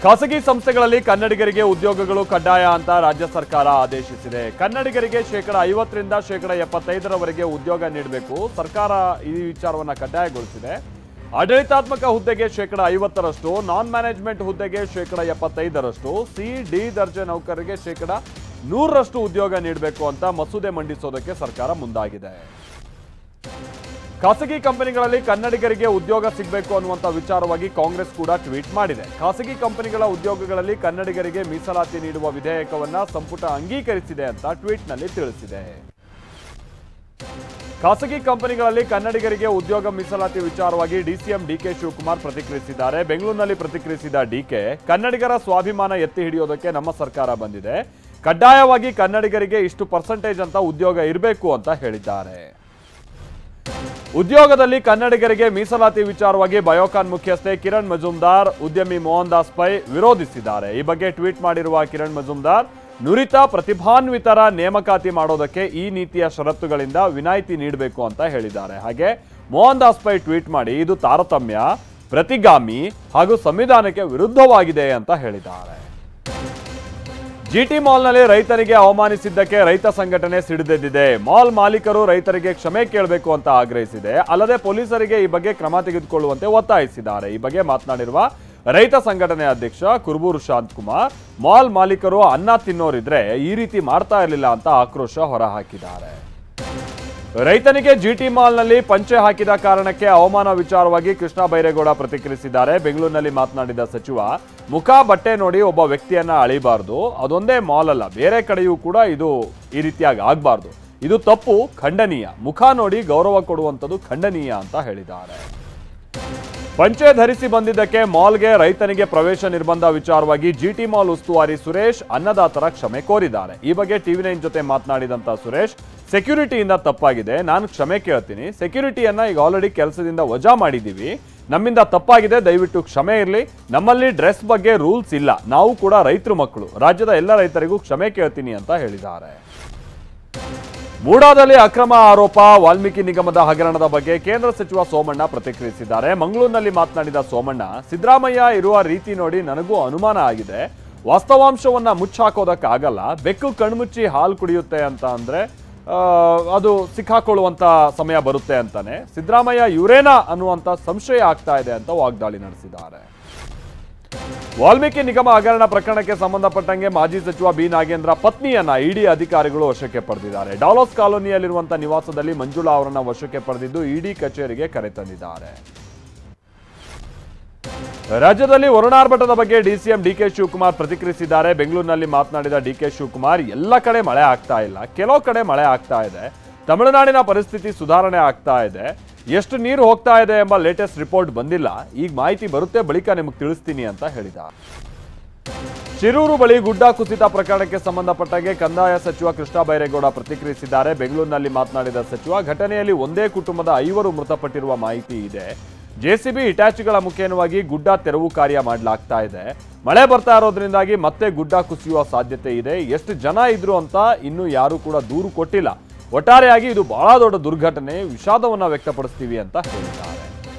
ಖಾಸಗಿ ಸಂಸ್ಥೆಗಳಲ್ಲಿ ಕನ್ನಡಿಗರಿಗೆ ಉದ್ಯೋಗಗಳು ಕಡ್ಡಾಯ ಅಂತ ರಾಜ್ಯ ಸರ್ಕಾರ ಆದೇಶಿಸಿದೆ. ಕನ್ನಡಿಗರಿಗೆ ಶೇಕಡ 50ರಿಂದ ಶೇಕಡ 75ರವರೆಗೆ ಉದ್ಯೋಗ ನೀಡಬೇಕು. ಸರ್ಕಾರ ಈ ವಿಚಾರವನ್ನು ಕಡ್ಡಾಯಗೊಳಿಸಿದೆ. ಆಡಳಿತಾತ್ಮಕ ಹುದ್ದೆಗೆ ಶೇಕಡ 50ರಷ್ಟು, ನಾನ್ ಮ್ಯಾನೇಜ್ಮೆಂಟ್ ಹುದ್ದೆಗೆ ಶೇಕಡ 75ರಷ್ಟು, ಸಿ ಡಿ ದರ್ಜೆ ನೌಕರರಿಗೆ ಶೇಕಡ 100ರಷ್ಟು ಉದ್ಯೋಗ ನೀಡಬೇಕು ಅಂತ ಮಸೂದೆ ಮಂಡಿಸೋದಕ್ಕೆ ಸರ್ಕಾರ ಮುಂದಾಗಿದೆ. ಖಾಸಗಿ ಕಂಪನಿಗಳಲ್ಲಿ ಕನ್ನಡಿಗರಿಗೆ ಉದ್ಯೋಗ ಸಿಗಬೇಕು ಅನ್ನುವಂಥ ವಿಚಾರವಾಗಿ ಕಾಂಗ್ರೆಸ್ ಕೂಡ ಟ್ವೀಟ್ ಮಾಡಿದೆ. ಖಾಸಗಿ ಕಂಪನಿಗಳ ಉದ್ಯೋಗಗಳಲ್ಲಿ ಕನ್ನಡಿಗರಿಗೆ ಮೀಸಲಾತಿ ನೀಡುವ ವಿಧೇಯಕವನ್ನ ಸಂಪುಟ ಅಂಗೀಕರಿಸಿದೆ ಅಂತ ಟ್ವೀಟ್ನಲ್ಲಿ ತಿಳಿಸಿದೆ. ಖಾಸಗಿ ಕಂಪನಿಗಳಲ್ಲಿ ಕನ್ನಡಿಗರಿಗೆ ಉದ್ಯೋಗ ಮೀಸಲಾತಿ ವಿಚಾರವಾಗಿ ಡಿಸಿಎಂ ಡಿಕೆ ಶಿವಕುಮಾರ್ ಪ್ರತಿಕ್ರಿಯಿಸಿದ್ದಾರೆ. ಬೆಂಗಳೂರಿನಲ್ಲಿ ಪ್ರತಿಕ್ರಿಯಿಸಿದ ಡಿಕೆ, ಕನ್ನಡಿಗರ ಸ್ವಾಭಿಮಾನ ಎತ್ತಿ ಹಿಡಿಯೋದಕ್ಕೆ ನಮ್ಮ ಸರ್ಕಾರ ಬಂದಿದೆ. ಕಡ್ಡಾಯವಾಗಿ ಕನ್ನಡಿಗರಿಗೆ ಇಷ್ಟು ಪರ್ಸೆಂಟೇಜ್ ಅಂತ ಉದ್ಯೋಗ ಇರಬೇಕು ಅಂತ ಹೇಳಿದ್ದಾರೆ. ಉದ್ಯೋಗದಲ್ಲಿ ಕನ್ನಡಿಗರಿಗೆ ಮೀಸಲಾತಿ ವಿಚಾರವಾಗಿ ಬಯೋಕಾನ್ ಮುಖ್ಯಸ್ಥೆ ಕಿರಣ್ ಮಜುಮ್ದಾರ್ ಉದ್ಯಮಿ ಮೋಹನ್ ದಾಸ್ ಪೈ ವಿರೋಧಿಸಿದ್ದಾರೆ. ಈ ಬಗ್ಗೆ ಟ್ವೀಟ್ ಮಾಡಿರುವ ಕಿರಣ್ ಮಜುಮ್ದಾರ್, ನುರಿತ ಪ್ರತಿಭಾನ್ವಿತರ ನೇಮಕಾತಿ ಮಾಡೋದಕ್ಕೆ ಈ ನೀತಿಯ ಷರತ್ತುಗಳಿಂದ ವಿನಾಯಿತಿ ನೀಡಬೇಕು ಅಂತ ಹೇಳಿದ್ದಾರೆ. ಹಾಗೆ ಮೋಹನ್ ದಾಸ್ ಪೈ ಟ್ವೀಟ್ ಮಾಡಿ, ಇದು ತಾರತಮ್ಯ, ಪ್ರತಿಗಾಮಿ ಹಾಗೂ ಸಂವಿಧಾನಕ್ಕೆ ವಿರುದ್ಧವಾಗಿದೆ ಅಂತ ಹೇಳಿದ್ದಾರೆ. ಜಿಟಿ ಮಾಲ್ನಲ್ಲಿ ರೈತರಿಗೆ ಅವಮಾನಿಸಿದ್ದಕ್ಕೆ ರೈತ ಸಂಘಟನೆ ಸಿಡಿದೆದ್ದಿದೆ. ಮಾಲ್ ಮಾಲೀಕರು ರೈತರಿಗೆ ಕ್ಷಮೆ ಕೇಳಬೇಕು ಅಂತ ಆಗ್ರಹಿಸಿದೆ. ಅಲ್ಲದೆ ಪೊಲೀಸರಿಗೆ ಈ ಬಗ್ಗೆ ಕ್ರಮ ತೆಗೆದುಕೊಳ್ಳುವಂತೆ ಒತ್ತಾಯಿಸಿದ್ದಾರೆ. ಈ ಬಗ್ಗೆ ಮಾತನಾಡಿರುವ ರೈತ ಸಂಘಟನೆ ಅಧ್ಯಕ್ಷ ಕುರುಬೂರು ಶಾಂತಕುಮಾರ್, ಮಾಲ್ ಮಾಲೀಕರು ಅನ್ನ ತಿನ್ನೋರಿದ್ರೆ ಈ ರೀತಿ ಮಾಡ್ತಾ ಇರಲಿಲ್ಲ ಅಂತ ಆಕ್ರೋಶ ಹೊರಹಾಕಿದ್ದಾರೆ. ರೈತನಿಗೆ ಜಿಟಿ ಮಾಲ್ನಲ್ಲಿ ಪಂಚೆ ಹಾಕಿದ ಕಾರಣಕ್ಕೆ ಅವಮಾನ ವಿಚಾರವಾಗಿ ಕೃಷ್ಣ ಬೈರೇಗೌಡ ಪ್ರತಿಕ್ರಿಯಿಸಿದ್ದಾರೆ. ಬೆಂಗಳೂರಿನಲ್ಲಿ ಮಾತನಾಡಿದ ಸಚಿವ, ಮುಖ ಬಟ್ಟೆ ನೋಡಿ ಒಬ್ಬ ವ್ಯಕ್ತಿಯನ್ನ ಅಳಿಬಾರ್ದು. ಅದೊಂದೇ ಮಾಲ್ ಅಲ್ಲ, ಬೇರೆ ಕಡೆಯೂ ಕೂಡ ಇದು ಈ ರೀತಿಯಾಗಿ ಆಗಬಾರ್ದು. ಇದು ತಪ್ಪು, ಖಂಡನೀಯ. ಮುಖ ನೋಡಿ ಗೌರವ ಕೊಡುವಂಥದ್ದು ಖಂಡನೀಯ ಅಂತ ಹೇಳಿದ್ದಾರೆ. ಪಂಚೆ ಧರಿಸಿ ಬಂದಿದ್ದಕ್ಕೆ ಮಾಲ್ಗೆ ರೈತನಿಗೆ ಪ್ರವೇಶ ನಿರ್ಬಂಧ ವಿಚಾರವಾಗಿ ಜಿಟಿ ಮಾಲ್ ಉಸ್ತುವಾರಿ ಸುರೇಶ್ ಅನ್ನದಾತರ ಕ್ಷಮೆ ಕೋರಿದ್ದಾರೆ. ಈ ಬಗ್ಗೆ ಟಿವಿ9 ಜೊತೆ ಮಾತನಾಡಿದಂತ ಸುರೇಶ್, ಸೆಕ್ಯೂರಿಟಿಯಿಂದ ತಪ್ಪಾಗಿದೆ, ನಾನು ಕ್ಷಮೆ ಕೇಳ್ತೀನಿ. ಸೆಕ್ಯೂರಿಟಿಯನ್ನ ಈಗ ಆಲ್ರೆಡಿ ಕೆಲಸದಿಂದ ವಜಾ ಮಾಡಿದ್ದೀವಿ. ನಮ್ಮಿಂದ ತಪ್ಪಾಗಿದೆ, ದಯವಿಟ್ಟು ಕ್ಷಮೆ ಇರಲಿ. ನಮ್ಮಲ್ಲಿ ಡ್ರೆಸ್ ಬಗ್ಗೆ ರೂಲ್ಸ್ ಇಲ್ಲ, ನಾವು ಕೂಡ ರೈತರ ಮಕ್ಕಳು. ರಾಜ್ಯದ ಎಲ್ಲ ರೈತರಿಗೂ ಕ್ಷಮೆ ಕೇಳ್ತೀನಿ ಅಂತ ಹೇಳಿದ್ದಾರೆ. ಮೂಡಾದಲ್ಲಿ ಅಕ್ರಮ ಆರೋಪ, ವಾಲ್ಮೀಕಿ ನಿಗಮದ ಹಗರಣದ ಬಗ್ಗೆ ಕೇಂದ್ರ ಸಚಿವ ಸೋಮಣ್ಣ ಪ್ರತಿಕ್ರಿಯಿಸಿದ್ದಾರೆ. ಮಂಗಳೂರಿನಲ್ಲಿ ಮಾತನಾಡಿದ ಸೋಮಣ್ಣ, ಸಿದ್ದರಾಮಯ್ಯ ಇರುವ ರೀತಿ ನೋಡಿ ನನಗೂ ಅನುಮಾನ ಆಗಿದೆ. ವಾಸ್ತವಾಂಶವನ್ನ ಮುಚ್ಚಾಕೋದಕ್ಕಾಗಲ್ಲ. ಬೆಕ್ಕು ಕಣ್ಮುಚ್ಚಿ ಹಾಲು ಕುಡಿಯುತ್ತೆ ಅಂತ ಅಂದ್ರೆ ಅದು ಸಿಕ್ಕಾಕೊಳ್ಳುವಂತ ಸಮಯ ಬರುತ್ತೆ ಅಂತಾನೆ. ಸಿದ್ದರಾಮಯ್ಯ ಇವರೇನಾ ಅನ್ನುವಂತ ಸಂಶಯ ಆಗ್ತಾ ಇದೆ ಅಂತ ವಾಗ್ದಾಳಿ ನಡೆಸಿದ್ದಾರೆ. ವಾಲ್ಮೀಕಿ ನಿಗಮ ಹಗರಣ ಪ್ರಕರಣಕ್ಕೆ ಸಂಬಂಧಪಟ್ಟಂಗೆ ಮಾಜಿ ಸಚಿವ ಬಿ ನಾಗೇಂದ್ರ ಪತ್ನಿಯನ್ನ ಇಡಿ ಅಧಿಕಾರಿಗಳು ವಶಕ್ಕೆ ಪಡೆದಿದ್ದಾರೆ. ಡಾಲರ್ಸ್ ಕಾಲೋನಿಯಲ್ಲಿರುವಂತಹ ನಿವಾಸದಲ್ಲಿ ಮಂಜುಳಾ ಅವರನ್ನ ವಶಕ್ಕೆ ಪಡೆದಿದ್ದು ಇಡಿ ಕಚೇರಿಗೆ ಕರೆತಂದಿದ್ದಾರೆ. ರಾಜ್ಯದಲ್ಲಿ ವರುಣಾರ್ಭಟದ ಬಗ್ಗೆ ಡಿಸಿಎಂ ಡಿಕೆ ಶಿವಕುಮಾರ್ ಪ್ರತಿಕ್ರಿಯಿಸಿದ್ದಾರೆ. ಬೆಂಗಳೂರಿನಲ್ಲಿ ಮಾತನಾಡಿದ ಡಿಕೆ ಶಿವಕುಮಾರ್, ಎಲ್ಲ ಕಡೆ ಮಳೆ ಆಗ್ತಾ ಇಲ್ಲ, ಕೆಲವು ಕಡೆ ಮಳೆ ಆಗ್ತಾ ಇದೆ. ತಮಿಳುನಾಡಿನ ಪರಿಸ್ಥಿತಿ ಸುಧಾರಣೆ ಆಗ್ತಾ ಇದೆ. ಎಷ್ಟು ನೀರು ಹೋಗ್ತಾ ಇದೆ ಎಂಬ ಲೇಟೆಸ್ಟ್ ರಿಪೋರ್ಟ್ ಬಂದಿಲ್ಲ. ಈಗ ಮಾಹಿತಿ ಬರುತ್ತೆ, ಬಳಿಕ ನಿಮಗೆ ತಿಳಿಸ್ತೀನಿ ಅಂತ ಹೇಳಿದ್ದಾರೆ. ಶಿರೂರು ಬಳಿ ಗುಡ್ಡ ಕುಸಿತ ಪ್ರಕರಣಕ್ಕೆ ಸಂಬಂಧಪಟ್ಟಂಗೆ ಕಂದಾಯ ಸಚಿವ ಕೃಷ್ಣ ಬೈರೇಗೌಡ ಪ್ರತಿಕ್ರಿಯಿಸಿದ್ದಾರೆ. ಬೆಂಗಳೂರಿನಲ್ಲಿ ಮಾತನಾಡಿದ ಸಚಿವ, ಘಟನೆಯಲ್ಲಿ ಒಂದೇ ಕುಟುಂಬದ 5 ಮೃತಪಟ್ಟಿರುವ ಮಾಹಿತಿ ಇದೆ. ಜೆಸಿಬಿ ಇಟ್ಯಾಚಿಗಳ ಮುಖೇನವಾಗಿ ಗುಡ್ಡ ತೆರವು ಕಾರ್ಯ ಮಾಡಲಾಗ್ತಾ ಇದೆ. ಮಳೆ ಬರ್ತಾ ಇರೋದ್ರಿಂದಾಗಿ ಮತ್ತೆ ಗುಡ್ಡ ಕುಸಿಯುವ ಸಾಧ್ಯತೆ ಇದೆ. ಎಷ್ಟು ಜನ ಇದ್ರು ಅಂತ ಇನ್ನೂ ಯಾರು ಕೂಡ ದೂರು ಕೊಟ್ಟಿಲ್ಲ. ಒಟ್ಟಾರೆಯಾಗಿ ಇದು ಬಹಳ ದೊಡ್ಡ ದುರ್ಘಟನೆ, ವಿಷಾದವನ್ನ ವ್ಯಕ್ತಪಡಿಸ್ತೀವಿ ಅಂತ ಹೇಳಿದ್ದಾರೆ.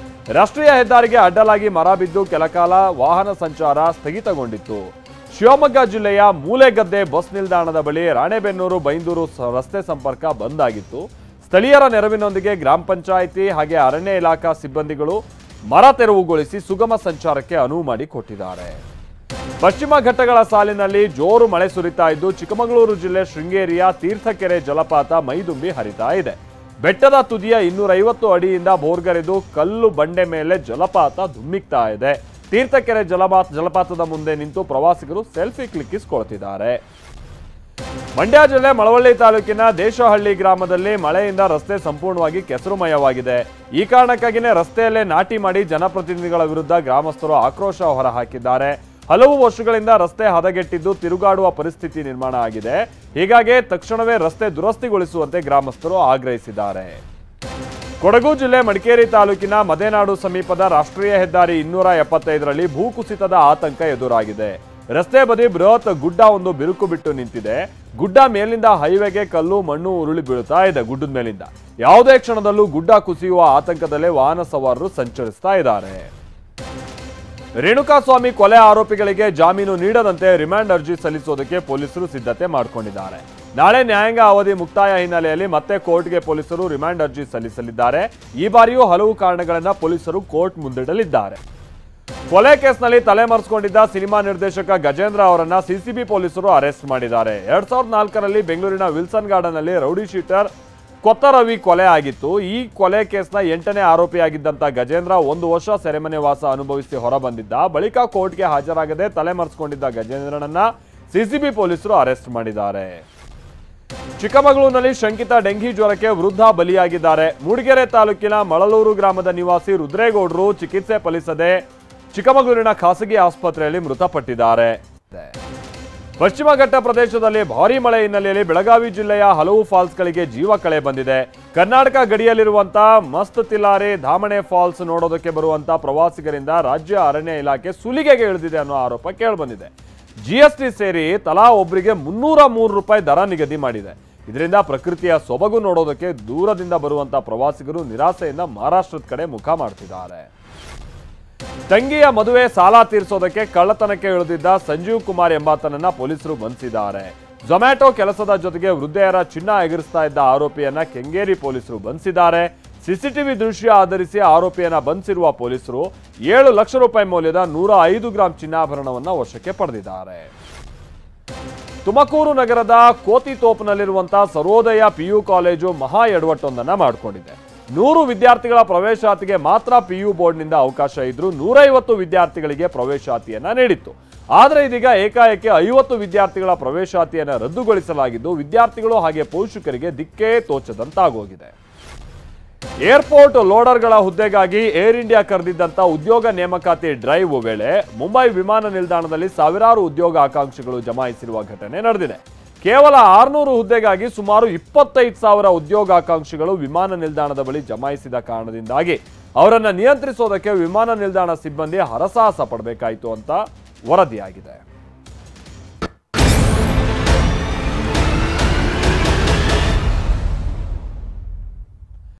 ರಾಷ್ಟ್ರೀಯ ಹೆದ್ದಾರಿಗೆ ಅಡ್ಡಲಾಗಿ ಮರ ಬಿದ್ದು ಕೆಲಕಾಲ ವಾಹನ ಸಂಚಾರ ಸ್ಥಗಿತಗೊಂಡಿತ್ತು. ಶಿವಮೊಗ್ಗ ಜಿಲ್ಲೆಯ ಮೂಲೆಗದ್ದೆ ಬಸ್ ನಿಲ್ದಾಣದ ಬಳಿ ರಾಣೆಬೆನ್ನೂರು ಬೈಂದೂರು ರಸ್ತೆ ಸಂಪರ್ಕ ಬಂದ್ ಆಗಿತ್ತು. ಸ್ಥಳೀಯರ ನೆರವಿನೊಂದಿಗೆ ಗ್ರಾಮ ಪಂಚಾಯಿತಿ ಹಾಗೆ ಅರಣ್ಯ ಇಲಾಖಾ ಸಿಬ್ಬಂದಿಗಳು ಮರ ತೆರವುಗೊಳಿಸಿ ಸುಗಮ ಸಂಚಾರಕ್ಕೆ ಅನುವು ಮಾಡಿಕೊಟ್ಟಿದ್ದಾರೆ. ಪಶ್ಚಿಮ ಘಟ್ಟಗಳ ಸಾಲಿನಲ್ಲಿ ಜೋರು ಮಳೆ ಸುರಿತಾ ಇದ್ದು ಚಿಕ್ಕಮಗಳೂರು ಜಿಲ್ಲೆ ಶೃಂಗೇರಿಯ ತೀರ್ಥಕೆರೆ ಜಲಪಾತ ಮೈದುಂಬಿ ಹರಿತಾ ಇದೆ. ಬೆಟ್ಟದ ತುದಿಯ 250 ಅಡಿಯಿಂದ ಬೋರ್ಗರೆದು ಕಲ್ಲು ಬಂಡೆ ಮೇಲೆ ಜಲಪಾತ ಧುಮ್ಮಿಕ್ತಾ ಇದೆ. ತೀರ್ಥಕೆರೆ ಜಲಪಾತದ ಮುಂದೆ ನಿಂತು ಪ್ರವಾಸಿಗರು ಸೆಲ್ಫಿ ಕ್ಲಿಕ್ಕಿಸಿಕೊಳ್ತಿದ್ದಾರೆ. ಮಂಡ್ಯ ಜಿಲ್ಲೆ ಮಳವಳ್ಳಿ ತಾಲೂಕಿನ ದೇಶಹಳ್ಳಿ ಗ್ರಾಮದಲ್ಲಿ ಮಳೆಯಿಂದ ರಸ್ತೆ ಸಂಪೂರ್ಣವಾಗಿ ಕೆಸರುಮಯವಾಗಿದೆ. ಈ ಕಾರಣಕ್ಕಾಗಿಯೇ ರಸ್ತೆಯಲ್ಲೇ ನಾಟಿ ಮಾಡಿ ಜನಪ್ರತಿನಿಧಿಗಳ ವಿರುದ್ಧ ಗ್ರಾಮಸ್ಥರು ಆಕ್ರೋಶ ಹೊರಹಾಕಿದ್ದಾರೆ. ಹಲವು ವರ್ಷಗಳಿಂದ ರಸ್ತೆ ಹದಗೆಟ್ಟಿದ್ದು ತಿರುಗಾಡುವ ಪರಿಸ್ಥಿತಿ ನಿರ್ಮಾಣ ಆಗಿದೆ. ಹೀಗಾಗಿ ತಕ್ಷಣವೇ ರಸ್ತೆ ದುರಸ್ತಿಗೊಳಿಸುವಂತೆ ಗ್ರಾಮಸ್ಥರು ಆಗ್ರಹಿಸಿದ್ದಾರೆ. ಕೊಡಗು ಜಿಲ್ಲೆ ಮಡಿಕೇರಿ ತಾಲೂಕಿನ ಮದೆನಾಡು ಸಮೀಪದ ರಾಷ್ಟ್ರೀಯ ಹೆದ್ದಾರಿ 275ರಲ್ಲಿ ಭೂಕುಸಿತದ ಆತಂಕ ಎದುರಾಗಿದೆ. ರಸ್ತೆ ಬದಿ ಬೃಹತ್ ಗುಡ್ಡ ಒಂದು ಬಿರುಕು ಬಿಟ್ಟು ನಿಂತಿದೆ. ಗುಡ್ಡ ಮೇಲಿಂದ ಹೈವೇಗೆ ಕಲ್ಲು ಮಣ್ಣು ಉರುಳಿ ಬೀಳುತ್ತಾ ಇದೆ. ಗುಡ್ಡದ ಮೇಲಿಂದ ಯಾವುದೇ ಕ್ಷಣದಲ್ಲೂ ಗುಡ್ಡ ಕುಸಿಯುವ ಆತಂಕದಲ್ಲೇ ವಾಹನ ಸವಾರರು ಸಂಚರಿಸ್ತಾ ಇದ್ದಾರೆ. ರೇಣುಕಾಸ್ವಾಮಿ ಕೊಲೆ ಆರೋಪಿಗಳಿಗೆ ಜಾಮೀನು ನೀಡದಂತೆ ರಿಮಾಂಡ್ ಅರ್ಜಿ ಸಲ್ಲಿಸೋದಕ್ಕೆ ಪೊಲೀಸರು ಸಿದ್ಧತೆ ಮಾಡಿಕೊಂಡಿದ್ದಾರೆ. ನಾಳೆ ನ್ಯಾಯಾಂಗ ಅವಧಿ ಮುಕ್ತಾಯ ಹಿನ್ನೆಲೆಯಲ್ಲಿ ಮತ್ತೆ ಕೋರ್ಟ್ಗೆ ಪೊಲೀಸರು ರಿಮಾಂಡ್ ಅರ್ಜಿ ಸಲ್ಲಿಸಲಿದ್ದಾರೆ. ಈ ಬಾರಿಯೂ ಹಲವು ಕಾರಣಗಳನ್ನು ಪೊಲೀಸರು ಕೋರ್ಟ್ ಮುಂದಿಡಲಿದ್ದಾರೆ. ಕೊಲೆ ಕೇಸ್ನಲ್ಲಿ ತಲೆಮರೆಸಿಕೊಂಡಿದ್ದ ಸಿನಿಮಾ ನಿರ್ದೇಶಕ ಗಜೇಂದ್ರ ಅವರನ್ನ ಸಿಸಿಬಿ ಪೊಲೀಸರು ಅರೆಸ್ಟ್ ಮಾಡಿದ್ದಾರೆ. 2004ರಲ್ಲಿ ಬೆಂಗಳೂರಿನ ವಿಲ್ಸನ್ ಗಾರ್ಡನ್ನಲ್ಲಿ ರೌಡಿ ಶೀಟರ್ ಕೊತ್ತರವಿ ಕೊಲೆ ಆಗಿತ್ತು. ಈ ಕೊಲೆ ಕೇಸ್ನ 8ನೇ ಆರೋಪಿಯಾಗಿದ್ದಂಥ ಗಜೇಂದ್ರ 1 ವರ್ಷ ಸೆರೆಮನೆ ವಾಸ ಅನುಭವಿಸಿ ಹೊರಬಂದಿದ್ದ. ಬಳಿಕ ಕೋರ್ಟ್ಗೆ ಹಾಜರಾಗದೆ ತಲೆಮರೆಸಿಕೊಂಡಿದ್ದ ಗಜೇಂದ್ರನನ್ನ ಸಿಸಿಬಿ ಪೊಲೀಸರು ಅರೆಸ್ಟ್ ಮಾಡಿದ್ದಾರೆ. ಚಿಕ್ಕಮಗಳೂರಿನಲ್ಲಿ ಶಂಕಿತ ಡೆಂಘಿ ಜ್ವರಕ್ಕೆ ವೃದ್ಧ ಬಲಿಯಾಗಿದ್ದಾರೆ. ಮೂಡಿಗೆರೆ ತಾಲೂಕಿನ ಮಳಲೂರು ಗ್ರಾಮದ ನಿವಾಸಿ ರುದ್ರೇಗೌಡರು ಚಿಕಿತ್ಸೆ ಫಲಿಸದೆ ಚಿಕ್ಕಮಗಳೂರಿನ ಖಾಸಗಿ ಆಸ್ಪತ್ರೆಯಲ್ಲಿ ಮೃತಪಟ್ಟಿದ್ದಾರೆ. ಪಶ್ಚಿಮ ಘಟ್ಟ ಪ್ರದೇಶದಲ್ಲಿ ಭಾರೀ ಮಳೆ ಹಿನ್ನೆಲೆಯಲ್ಲಿ ಬೆಳಗಾವಿ ಜಿಲ್ಲೆಯ ಹಲವು ಫಾಲ್ಸ್ಗಳಿಗೆ ಜೀವ ಕಳೆ ಬಂದಿದೆ. ಕರ್ನಾಟಕ ಗಡಿಯಲ್ಲಿರುವಂತಹ ಮಸ್ತ್ ತಿಲಾರೆ ಧಾಮಣೆ ಫಾಲ್ಸ್ ನೋಡೋದಕ್ಕೆ ಬರುವಂತಹ ಪ್ರವಾಸಿಗರಿಂದ ರಾಜ್ಯ ಅರಣ್ಯ ಇಲಾಖೆ ಸುಲಿಗೆಗೆ ಇಳಿದಿದೆ ಅನ್ನೋ ಆರೋಪ ಕೇಳಿಬಂದಿದೆ. ಜಿಎಸ್ಟಿ ಸೇರಿ ತಲಾ ಒಬ್ಬರಿಗೆ 303 ರೂಪಾಯಿ ದರ ನಿಗದಿ ಮಾಡಿದೆ. ಇದರಿಂದ ಪ್ರಕೃತಿಯ ಸೊಬಗು ನೋಡೋದಕ್ಕೆ ದೂರದಿಂದ ಬರುವಂತಹ ಪ್ರವಾಸಿಗರು ನಿರಾಸೆಯಿಂದ ಮಹಾರಾಷ್ಟ್ರದ ಕಡೆ ಮುಖ ಮಾಡ್ತಿದ್ದಾರೆ. ತಂಗಿಯ ಮದುವೆ ಸಾಲ ತೀರಿಸೋದಕ್ಕೆ ಕಳ್ಳತನಕ್ಕೆ ಇಳಿದಿದ್ದ ಸಂಜೀವ್ ಕುಮಾರ್ ಎಂಬಾತನನ್ನ ಪೊಲೀಸರು ಬಂಧಿಸಿದ್ದಾರೆ. ಝೊಮ್ಯಾಟೊ ಕೆಲಸದ ಜೊತೆಗೆ ವೃದ್ಧೆಯರ ಚಿನ್ನ ಎಗರಿಸ್ತಾ ಇದ್ದ ಆರೋಪಿಯನ್ನ ಕೆಂಗೇರಿ ಪೊಲೀಸರು ಬಂಧಿಸಿದ್ದಾರೆ. ಸಿಸಿಟಿವಿ ದೃಶ್ಯ ಆಧರಿಸಿ ಆರೋಪಿಯನ್ನ ಬಂಧಿಸಿರುವ ಪೊಲೀಸರು 7 ಲಕ್ಷ ರೂಪಾಯಿ ಮೌಲ್ಯದ 105 ಗ್ರಾಂ ಚಿನ್ನಾಭರಣವನ್ನ ವಶಕ್ಕೆ ಪಡೆದಿದ್ದಾರೆ. ತುಮಕೂರು ನಗರದ ಕೋತಿತೋಪ್ನಲ್ಲಿರುವಂತಹ ಸರ್ವೋದಯ ಪಿಯು ಕಾಲೇಜು ಮಹಾ ಎಡವಟ್ಟೊಂದನ್ನ ಮಾಡಿಕೊಂಡಿದೆ. 100 ವಿದ್ಯಾರ್ಥಿಗಳ ಪ್ರವೇಶಾತಿಗೆ ಮಾತ್ರ ಪಿಯು ಬೋರ್ಡ್ನಿಂದ ಅವಕಾಶ ಇದ್ರೂ 150 ವಿದ್ಯಾರ್ಥಿಗಳಿಗೆ ಪ್ರವೇಶಾತಿಯನ್ನ ನೀಡಿತ್ತು. ಆದರೆ ಇದೀಗ ಏಕಾಏಕಿ 50 ವಿದ್ಯಾರ್ಥಿಗಳ ಪ್ರವೇಶಾತಿಯನ್ನು ರದ್ದುಗೊಳಿಸಲಾಗಿದ್ದು ವಿದ್ಯಾರ್ಥಿಗಳು ಹಾಗೆ ಪೋಷಕರಿಗೆ ದಿಕ್ಕೇ ತೋಚದಂತಾಗೋಗಿದೆ. ಏರ್ಪೋರ್ಟ್ ಲೋಡರ್ಗಳ ಹುದ್ದೆಗಾಗಿ ಏರ್ ಇಂಡಿಯಾ ಕರೆದಿದ್ದಂಥ ಉದ್ಯೋಗ ನೇಮಕಾತಿ ಡ್ರೈವ್ ವೇಳೆ ಮುಂಬೈ ವಿಮಾನ ನಿಲ್ದಾಣದಲ್ಲಿ ಸಾವಿರಾರು ಉದ್ಯೋಗ ಆಕಾಂಕ್ಷಿಗಳು ಜಮಾಯಿಸಿರುವ ಘಟನೆ ನಡೆದಿದೆ. ಕೇವಲ 600 ಹುದ್ದೆಗಾಗಿ ಸುಮಾರು 25,000 ಉದ್ಯೋಗಾಕಾಂಕ್ಷಿಗಳು ವಿಮಾನ ನಿಲ್ದಾಣದ ಬಳಿ ಜಮಾಯಿಸಿದ ಕಾರಣದಿಂದಾಗಿ ಅವರನ್ನು ನಿಯಂತ್ರಿಸೋದಕ್ಕೆ ವಿಮಾನ ನಿಲ್ದಾಣ ಸಿಬ್ಬಂದಿ ಹರಸಾಹಸ ಪಡಬೇಕಾಯಿತು ಅಂತ ವರದಿಯಾಗಿದೆ.